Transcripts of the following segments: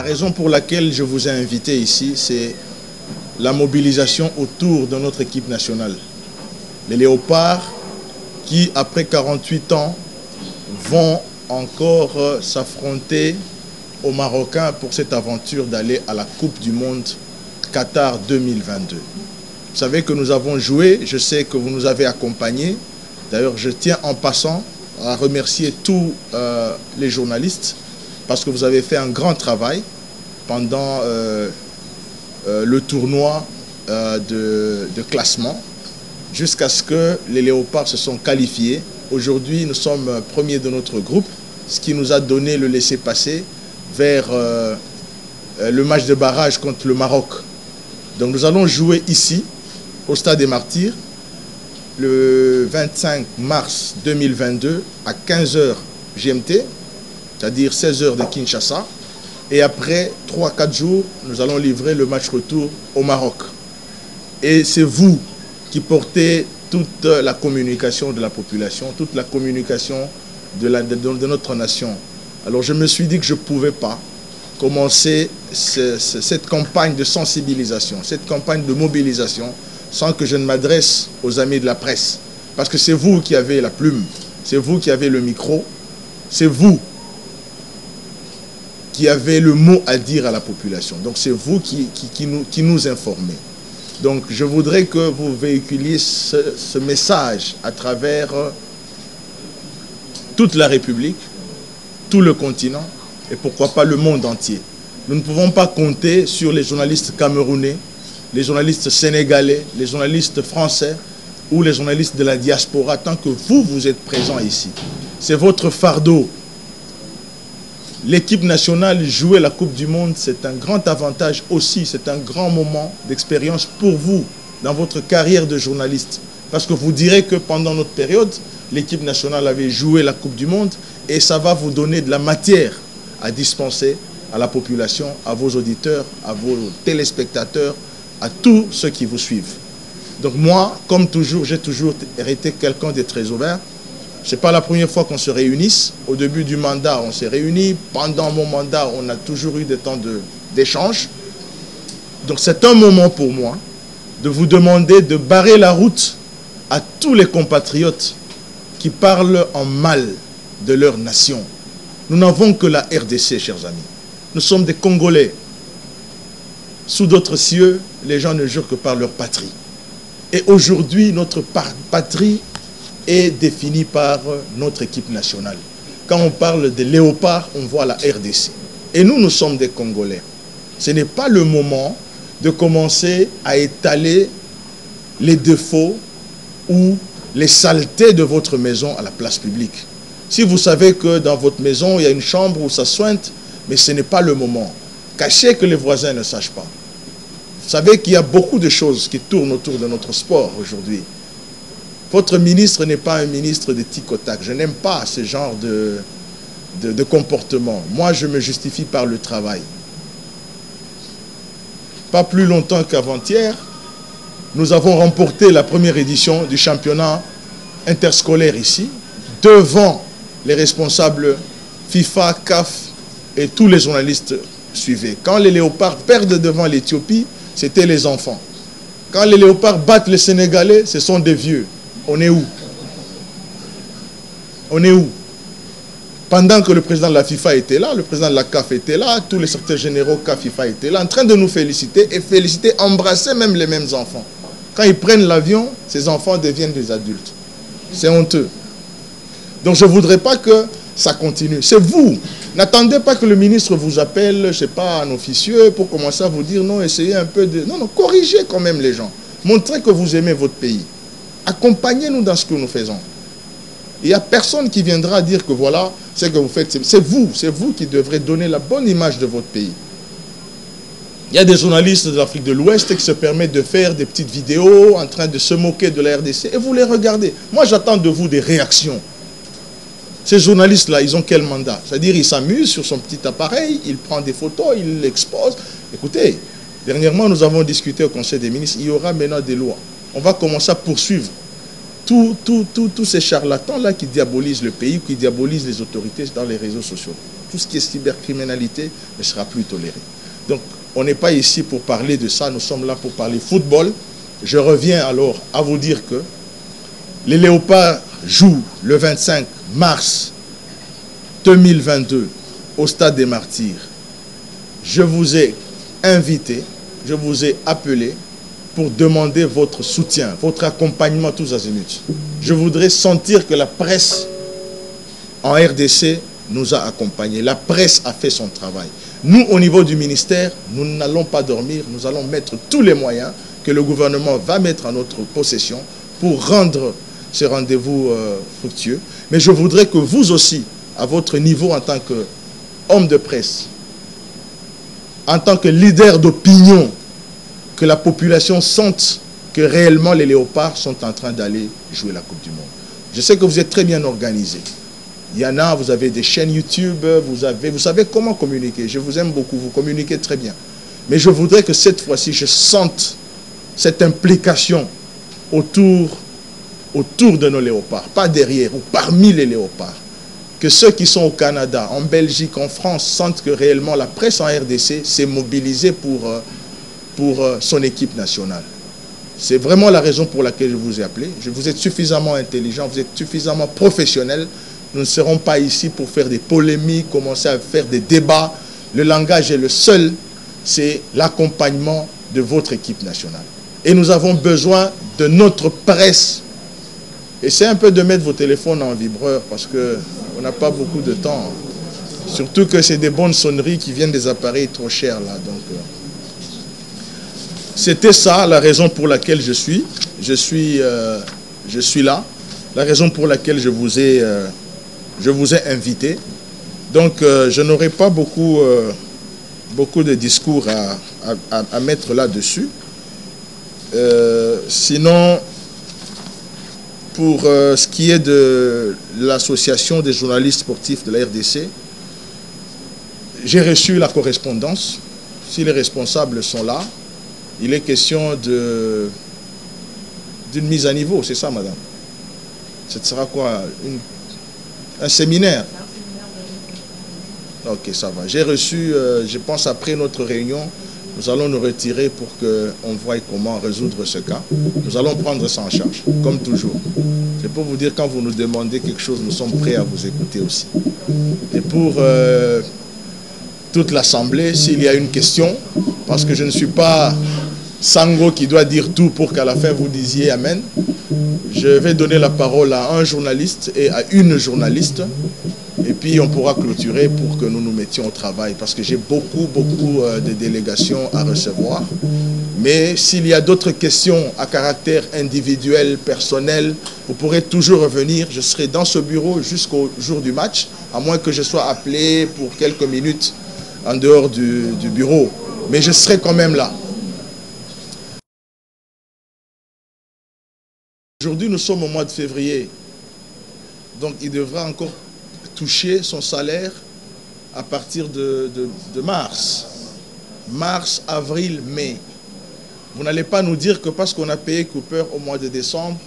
raison pour laquelle je vous ai invité ici, c'est la mobilisation autour de notre équipe nationale. Les Léopards qui, après 48 ans, vont encore s'affronter aux Marocains pour cette aventure d'aller à la Coupe du Monde Qatar 2022. Vous savez que nous avons joué, je sais que vous nous avez accompagnés. D'ailleurs, je tiens en passant à remercier tous les journalistes parce que vous avez fait un grand travail pendant le tournoi de classement jusqu'à ce que les Léopards se sont qualifiés. Aujourd'hui, nous sommes premiers de notre groupe, ce qui nous a donné le laissez-passer vers le match de barrage contre le Maroc. Donc nous allons jouer ici, au Stade des Martyrs, le 25 mars 2022 à 15 h GMT, c'est-à-dire 16 h de Kinshasa. Et après 3-4 jours, nous allons livrer le match retour au Maroc. Et c'est vous qui portez toute la communication de la population, toute la communication de notre nation. Alors je me suis dit que je ne pouvais pas commencer cette campagne de sensibilisation, cette campagne de mobilisation, sans que je ne m'adresse aux amis de la presse. Parce que c'est vous qui avez la plume, c'est vous qui avez le micro, c'est vous qui avez le mot à dire à la population. Donc c'est vous qui nous informez. Donc je voudrais que vous véhiculiez ce message à travers toute la République, tout le continent et pourquoi pas le monde entier. Nous ne pouvons pas compter sur les journalistes camerounais, les journalistes sénégalais, les journalistes français ou les journalistes de la diaspora tant que vous êtes présents ici. C'est votre fardeau. L'équipe nationale jouer la Coupe du Monde, c'est un grand avantage aussi, c'est un grand moment d'expérience pour vous dans votre carrière de journaliste. Parce que vous direz que pendant notre période, l'équipe nationale avait joué la Coupe du Monde et ça va vous donner de la matière à dispenser à la population, à vos auditeurs, à vos téléspectateurs, à tous ceux qui vous suivent. Donc moi, comme toujours, j'ai toujours été quelqu'un de très ouvert. Ce n'est pas la première fois qu'on se réunisse. Au début du mandat, on s'est réunis. Pendant mon mandat, on a toujours eu des temps d'échange. Donc c'est un moment pour moi de vous demander de barrer la route à tous les compatriotes qui parlent en mal de leur nation. Nous n'avons que la RDC, chers amis. Nous sommes des Congolais. Sous d'autres cieux, les gens ne jurent que par leur patrie. Et aujourd'hui, notre patrie est définie par notre équipe nationale. Quand on parle des léopards, on voit la RDC. Et nous, nous sommes des Congolais. Ce n'est pas le moment de commencer à étaler les défauts ou les saletés de votre maison à la place publique. Si vous savez que dans votre maison, il y a une chambre où ça sointe, mais ce n'est pas le moment. Cachez que les voisins ne sachent pas. Vous savez qu'il y a beaucoup de choses qui tournent autour de notre sport aujourd'hui. Votre ministre n'est pas un ministre de tic-au-tac. Je n'aime pas ce genre de comportement. Moi, je me justifie par le travail. Pas plus longtemps qu'avant-hier, nous avons remporté la première édition du championnat interscolaire ici, devant les responsables FIFA, CAF et tous les journalistes suivaient. Quand les Léopards perdent devant l'Éthiopie, c'était les enfants. Quand les Léopards battent les Sénégalais, ce sont des vieux. On est où? On est où? Pendant que le président de la FIFA était là, le président de la CAF était là, tous les secrétaires généraux CAF FIFA étaient là, en train de nous féliciter et féliciter, embrasser même les mêmes enfants. Quand ils prennent l'avion, ces enfants deviennent des adultes. C'est honteux. Donc je ne voudrais pas que ça continue. C'est vous. N'attendez pas que le ministre vous appelle, je ne sais pas, un officieux pour commencer à vous dire non, essayez un peu de... Non, non, corrigez quand même les gens. Montrez que vous aimez votre pays. Accompagnez-nous dans ce que nous faisons. Il n'y a personne qui viendra dire que voilà, ce que vous faites, c'est vous qui devrez donner la bonne image de votre pays. Il y a des journalistes de l'Afrique de l'Ouest qui se permettent de faire des petites vidéos en train de se moquer de la RDC et vous les regardez. Moi, j'attends de vous des réactions. Ces journalistes-là, ils ont quel mandat? C'est-à-dire, ils s'amusent sur son petit appareil, ils prennent des photos, ils l'exposent. Écoutez, dernièrement, nous avons discuté au Conseil des ministres, il y aura maintenant des lois. On va commencer à poursuivre tous ces charlatans-là qui diabolisent le pays, qui diabolisent les autorités dans les réseaux sociaux. Tout ce qui est cybercriminalité ne sera plus toléré. Donc, on n'est pas ici pour parler de ça, nous sommes là pour parler football. Je reviens alors à vous dire que les Léopards jouent le 25 mars 2022 au Stade des Martyrs. Je vous ai invité, je vous ai appelé pour demander votre soutien, votre accompagnement tous azimuts. Je voudrais sentir que la presse en RDC nous a accompagnés. La presse a fait son travail. Nous, au niveau du ministère, nous n'allons pas dormir. Nous allons mettre tous les moyens que le gouvernement va mettre à notre possession pour rendre ce rendez-vous fructueux. Mais je voudrais que vous aussi, à votre niveau en tant qu'homme de presse, en tant que leader d'opinion, que la population sente que réellement les Léopards sont en train d'aller jouer la Coupe du Monde. Je sais que vous êtes très bien organisés. Il y en a, vous avez des chaînes YouTube, vous savez comment communiquer. Je vous aime beaucoup, vous communiquez très bien. Mais je voudrais que cette fois-ci, je sente cette implication autour de nos Léopards, pas derrière ou parmi les Léopards. Que ceux qui sont au Canada, en Belgique, en France, sentent que réellement la presse en RDC s'est mobilisée pour son équipe nationale. C'est vraiment la raison pour laquelle je vous ai appelé. Vous êtes suffisamment intelligent, vous êtes suffisamment professionnel. Nous ne serons pas ici pour faire des polémiques, commencer à faire des débats. Le langage est le seul, c'est l'accompagnement de votre équipe nationale. Et nous avons besoin de notre presse. Essayez un peu de mettre vos téléphones en vibreur parce qu'on n'a pas beaucoup de temps. Surtout que c'est des bonnes sonneries qui viennent des appareils trop chers là. Donc, c'était ça la raison pour laquelle je suis là. La raison pour laquelle je vous ai invité. Donc, je n'aurai pas beaucoup de discours à mettre là-dessus. Sinon, pour ce qui est de l'association des journalistes sportifs de la RDC, j'ai reçu la correspondance. Si les responsables sont là, il est question d'une mise à niveau, c'est ça, madame? Ce sera quoi? Un séminaire? Ok, ça va. J'ai reçu, je pense après notre réunion, nous allons nous retirer pour qu'on voie comment résoudre ce cas. Nous allons prendre ça en charge, comme toujours. C'est pour vous dire, quand vous nous demandez quelque chose, nous sommes prêts à vous écouter aussi. Et pour toute l'Assemblée, s'il y a une question, parce que je ne suis pas Sango qui doit dire tout pour qu'à la fin vous disiez Amen, je vais donner la parole à un journaliste et à une journaliste. Et puis on pourra clôturer pour que nous nous mettions au travail. Parce que j'ai beaucoup de délégations à recevoir. Mais s'il y a d'autres questions à caractère individuel, personnel, vous pourrez toujours revenir. Je serai dans ce bureau jusqu'au jour du match, à moins que je sois appelé pour quelques minutes en dehors du bureau. Mais je serai quand même là. Aujourd'hui, nous sommes au mois de février. Donc il devra encore toucher son salaire à partir de mars. Mars, avril, mai. Vous n'allez pas nous dire que parce qu'on a payé Cooper au mois de décembre,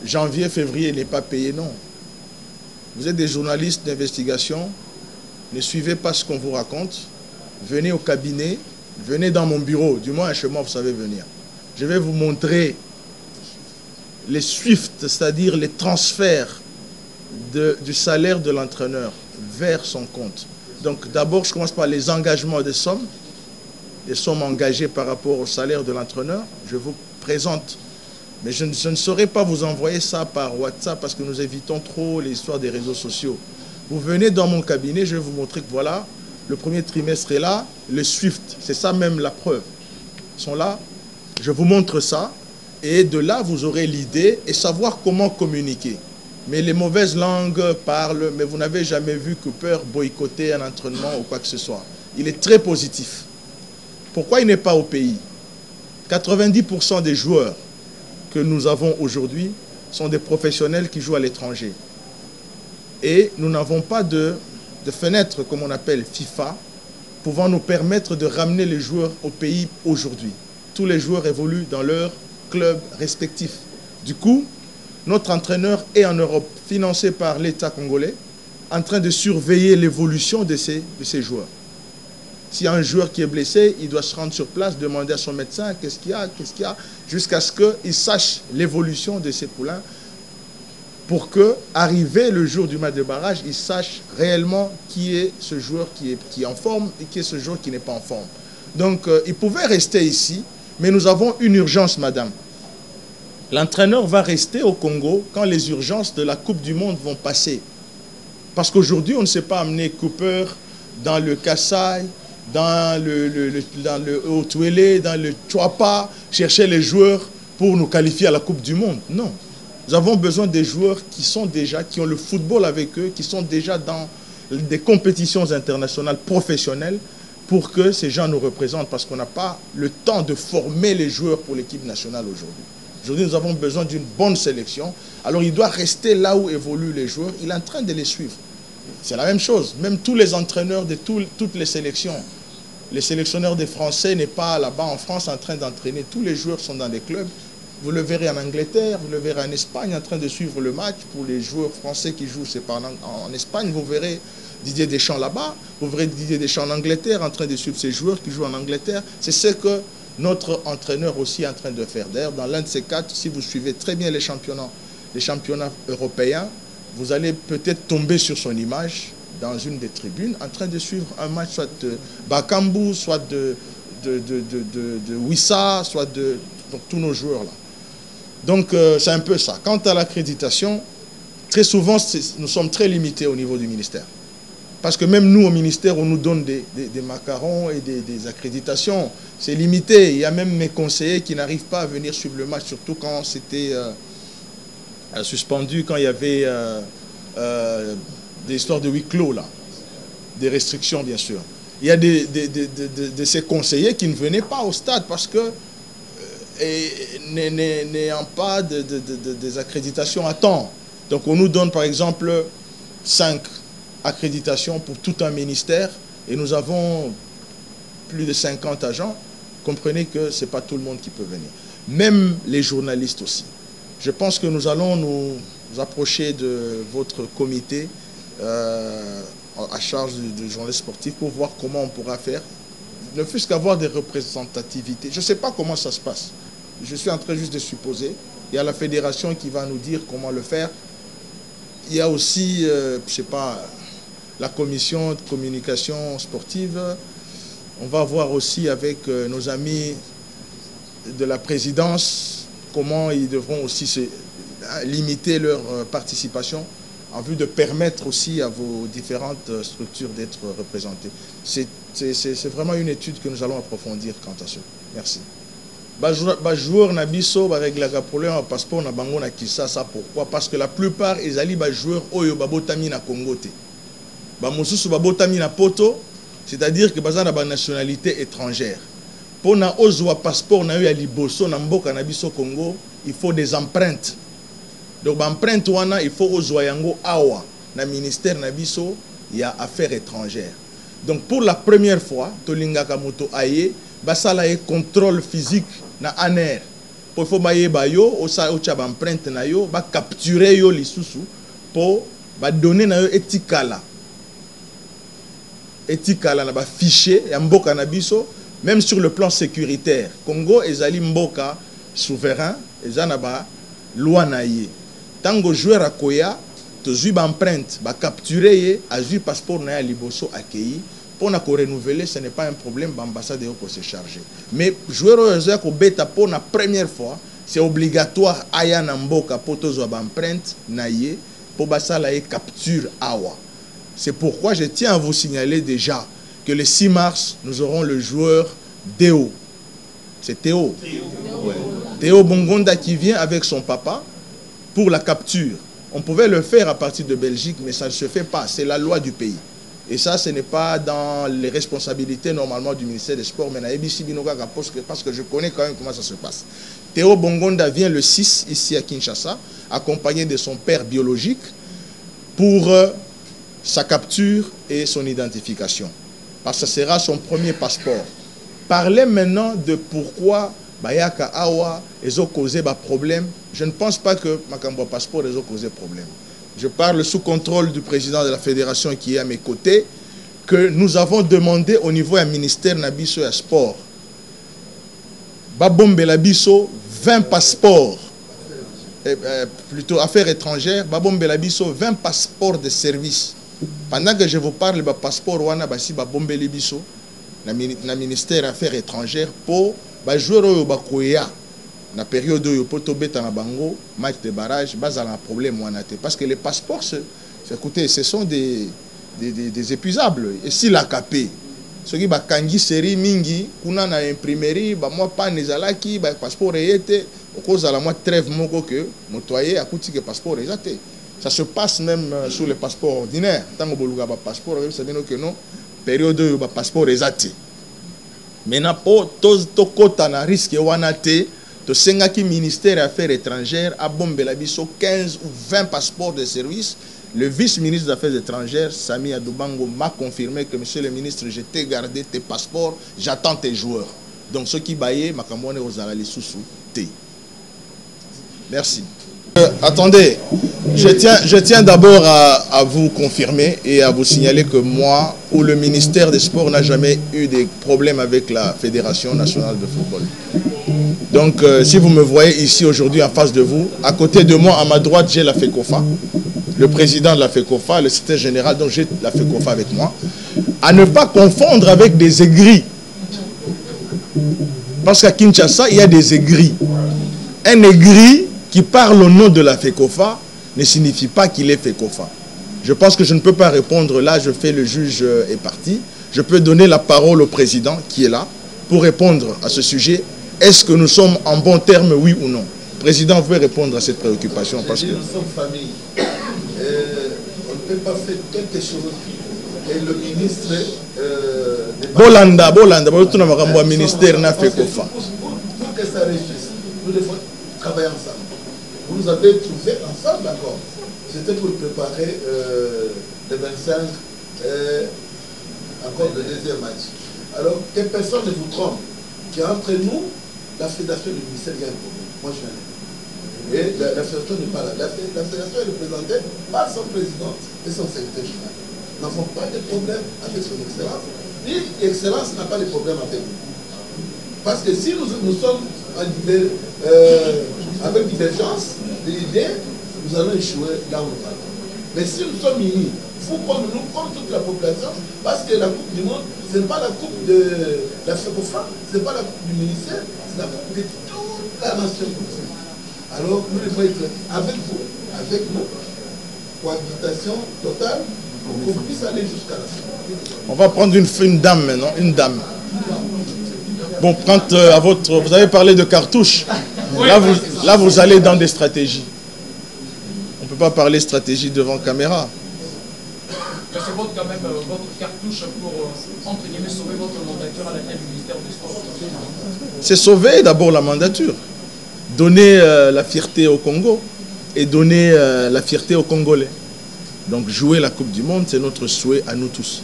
janvier, février n'est pas payé, non. Vous êtes des journalistes d'investigation, ne suivez pas ce qu'on vous raconte, venez au cabinet, venez dans mon bureau, du moins chez moi vous savez venir. Je vais vous montrer les SWIFT, c'est-à-dire les transferts du salaire de l'entraîneur vers son compte. Donc d'abord, je commence par les engagements des sommes, les sommes engagées par rapport au salaire de l'entraîneur. Je vous présente, mais je ne saurais pas vous envoyer ça par WhatsApp parce que nous évitons trop les histoires des réseaux sociaux. Vous venez dans mon cabinet, je vais vous montrer que voilà, le premier trimestre est là, le SWIFT, c'est ça même la preuve, ils sont là. Je vous montre ça et de là, vous aurez l'idée et savoir comment communiquer. Mais les mauvaises langues parlent, mais vous n'avez jamais vu Cooper boycotter un entraînement ou quoi que ce soit. Il est très positif. Pourquoi il n'est pas au pays? 90% des joueurs que nous avons aujourd'hui sont des professionnels qui jouent à l'étranger. Et nous n'avons pas de fenêtre, comme on appelle FIFA, pouvant nous permettre de ramener les joueurs au pays aujourd'hui. Tous les joueurs évoluent dans leur club respectif. Du coup, notre entraîneur est en Europe, financé par l'État congolais, en train de surveiller l'évolution de ces joueurs. S'il y a un joueur qui est blessé, il doit se rendre sur place, demander à son médecin qu'est-ce qu'il y a, jusqu'à ce qu'il sache l'évolution de ces poulains pour que, arrivé le jour du match de barrage, il sache réellement qui est ce joueur qui est en forme et qui est ce joueur qui n'est pas en forme. Donc, il pouvait rester ici, mais nous avons une urgence, madame. L'entraîneur va rester au Congo quand les urgences de la Coupe du Monde vont passer. Parce qu'aujourd'hui, on ne sait pas amener Cooper dans le Kassai, dans le Haut-Touélé, dans le Chouapa, chercher les joueurs pour nous qualifier à la Coupe du Monde. Non. Nous avons besoin des joueurs qui ont le football avec eux, qui sont déjà dans des compétitions internationales professionnelles pour que ces gens nous représentent parce qu'on n'a pas le temps de former les joueurs pour l'équipe nationale aujourd'hui. Aujourd'hui, nous avons besoin d'une bonne sélection. Alors, il doit rester là où évoluent les joueurs. Il est en train de les suivre. C'est la même chose. Même tous les entraîneurs de toutes les sélections, les sélectionneurs des Français n'est pas là-bas en France en train d'entraîner. Tous les joueurs sont dans des clubs. Vous le verrez en Angleterre, vous le verrez en Espagne en train de suivre le match. Pour les joueurs français qui jouent, c'est pas en Espagne, vous verrez Didier Deschamps là-bas. Vous verrez Didier Deschamps en Angleterre en train de suivre ces joueurs qui jouent en Angleterre. C'est ce que notre entraîneur aussi est en train de faire. D'ailleurs, dans l'un de ces quatre, si vous suivez très bien les championnats européens, vous allez peut-être tomber sur son image dans une des tribunes en train de suivre un match soit de Bakambu, soit de Wissa, soit de donc, tous nos joueurs là. Donc c'est un peu ça. Quant à l'accréditation, très souvent nous sommes très limités au niveau du ministère. Parce que même nous au ministère, on nous donne des macarons et des accréditations. C'est limité. Il y a même mes conseillers qui n'arrivent pas à venir suivre le match, surtout quand c'était suspendu, quand il y avait des histoires de huis clos, là, des restrictions, bien sûr. Il y a de ces conseillers qui ne venaient pas au stade parce que, n'ayant pas des accréditations à temps. Donc, on nous donne, par exemple, 5 accréditations pour tout un ministère et nous avons plus de 50 agents. Comprenez que ce n'est pas tout le monde qui peut venir. Même les journalistes aussi. Je pense que nous allons nous approcher de votre comité à charge de journalistes sportifs pour voir comment on pourra faire, ne fût-ce qu'avoir des représentativités. Je ne sais pas comment ça se passe. Je suis en train juste de supposer. Il y a la fédération qui va nous dire comment le faire. Il y a aussi, je ne sais pas, la commission de communication sportive. On va voir aussi avec nos amis de la présidence comment ils devront aussi limiter leur participation en vue de permettre aussi à vos différentes structures d'être représentées. C'est vraiment une étude que nous allons approfondir quant à ça. Merci. Joueur na biso ba règle la problème passeport na bango na Kinshasa. Pourquoi? Parce que la plupart ils ali ba joueurs oyo babotami na Congo te. Ba mosusu babotami na poto, c'est-à-dire que baza na ba nationalité étrangère. Pour na ozwa passeport na yo ya liboso na mboka na biso Congo, il faut des empreintes. Donc ba empreinte wana il faut ozwa yango awa na ministère na biso ya affaires étrangères. Donc pour la première fois, tolingaka moto aye basala e contrôle physique na ANR. Pour faut baye bayo osa ocha ba empreinte na yo ba capturer yo lisusu pour ba donner na yo etikala na ba fichier ya mboka na biso, même sur le plan sécuritaire. Congo ezali mboka souverain, ezana ba loi na ye. Tango joueur akoya tozui ba empreinte ba capturer ye azui passeport na ya liboso accueilli. Pour nous renouveler, ce n'est pas un problème, l'ambassade peut se charger. Mais joueur pour la première fois, c'est obligatoire aya namboka pour tous les empreintes naie pour basala capture awa. C'est pourquoi je tiens à vous signaler déjà que le 6 mars, nous aurons le joueur Théo. C'est Théo. Ouais. Théo Bongonda qui vient avec son papa pour la capture. On pouvait le faire à partir de Belgique, mais ça ne se fait pas. C'est la loi du pays. Et ça, ce n'est pas dans les responsabilités normalement du ministère des Sports, mais parce que je connais quand même comment ça se passe. Théo Bongonda vient le 6 ici à Kinshasa, accompagné de son père biologique, pour sa capture et son identification. Parce que ce sera son premier passeport. Parlez maintenant de pourquoi bayaka awa ezo causer ba problème. Je ne pense pas que makambo passeport ezo causer problème. Je parle sous contrôle du président de la fédération qui est à mes côtés, que nous avons demandé au niveau du ministère Nabiso et Sport Babombe Labiso 20 passeports, plutôt affaires étrangères, Babombe Labiso 20 passeports de service. Pendant que je vous parle, le passeport wana basi Babombe Labiso na ministère des affaires étrangères pour jouer au bakoya na période où poto beta na bango match de barrage bas un problème wana te parce que les passeports écoutez, ce sont des épuisables et si la capé ce qui bakangi série mingi kuna na imprimerie ba moi pas nezalaki ba passeport était au cause à la moi trêve moko que motoyer a coûté que passeport exacté. Ça se passe même sur les passeports ordinaires tant que boluga ba passeport ça dit que non période où ba passeport exacté. Maintenant pour to kota na risque wana te to sengaki ministère des affaires étrangères a bombe la biso 15 ou 20 passeports de service. Le vice-ministre des Affaires étrangères, Sami Adoubango, m'a confirmé que, monsieur le ministre, je t'ai gardé tes passeports, j'attends tes joueurs. Donc, ceux qui baillent, Makamouane Ozala les sous T. Merci. Attendez, je tiens d'abord à vous confirmer et à vous signaler que moi, ou le ministère des Sports, n'a jamais eu de problème avec la Fédération nationale de football. Donc, si vous me voyez ici aujourd'hui en face de vous, à côté de moi, à ma droite, j'ai la FECOFA. Le président de la FECOFA, le secrétaire général, donc j'ai la FECOFA avec moi, à ne pas confondre avec des aigris. Parce qu'à Kinshasa, il y a des aigris. Un aigri qui parle au nom de la FECOFA ne signifie pas qu'il est FECOFA. Je pense que je ne peux pas répondre là, je fais le juge est parti. Je peux donner la parole au président qui est là pour répondre à ce sujet. Est-ce que nous sommes en bon terme, oui ou non? Président, vous pouvez répondre à cette préoccupation parce que... Nous sommes famille. On ne peut pas faire quelque chose. Et le ministre... Bolanda, ministère n'a fait qu'au fa. Pour que ça réussisse, nous devons travailler ensemble. Vous nous avez trouvé ensemble, d'accord. C'était pour préparer le 25, encore le deuxième match. Alors, que personne ne vous trompe. Qu'entre nous, la fédération du ministère, il y a un problème. Moi, je suis un... Et la fédération n'est pas là. La fédération est représentée par son président et son secrétaire général. Nous n'avons pas de problème avec son excellence. Ni l'excellence n'a pas de problème avec nous. Parce que si nous sommes avec divergence d'idées, nous allons échouer là où nous allons. Mais si nous sommes unis, vous comme nous, comme toute la population, parce que la Coupe du Monde, ce n'est pas la Coupe de la FECOFA, ce n'est pas la Coupe du ministère, c'est la Coupe de toute la nation. Alors, nous devons être avec vous, avec nous, cohabitation totale, pour qu'on puisse aller jusqu'à la fin. On va prendre une dame maintenant, une dame. Bon, quand vous avez parlé de cartouches, là vous allez dans des stratégies. On ne peut pas parler stratégie devant caméra. C'est votre, quand même, votre cartouche pour, entre guillemets, sauver votre mandature à la tête du ministère des Sports. C'est sauver d'abord la mandature. Donner la fierté au Congo et donner la fierté aux Congolais. Donc jouer la Coupe du Monde, c'est notre souhait à nous tous.